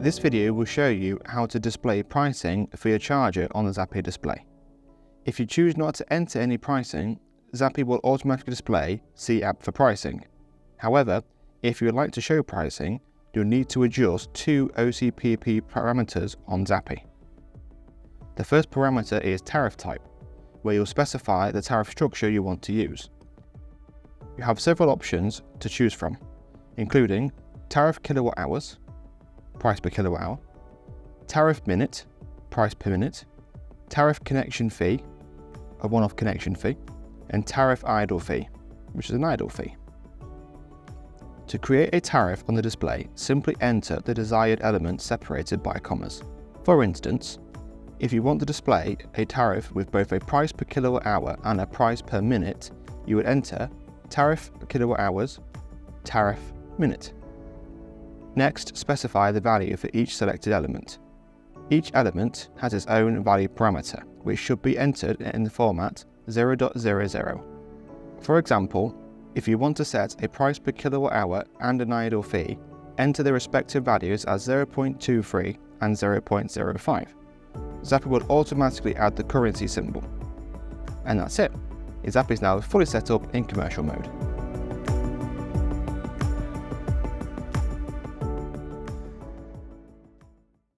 This video will show you how to display pricing for your charger on the Zappi display. If you choose not to enter any pricing, Zappi will automatically display "See app for pricing." However, if you would like to show pricing, you'll need to adjust two OCPP parameters on Zappi. The first parameter is tariff type, where you'll specify the tariff structure you want to use. You have several options to choose from, including tariff kilowatt hours, price per kilowatt hour, tariff minute, price per minute, tariff connection fee, a one-off connection fee, and tariff idle fee, which is an idle fee. To create a tariff on the display, simply enter the desired element separated by commas. For instance, if you want to display a tariff with both a price per kilowatt hour and a price per minute, you would enter tariff kilowatt hours, tariff minute. Next, specify the value for each selected element. Each element has its own value parameter, which should be entered in the format 0.00. For example, if you want to set a price per kilowatt hour and an idle fee, enter the respective values as 0.23 and 0.05. Zappi will automatically add the currency symbol. And that's it. Zappi is now fully set up in commercial mode.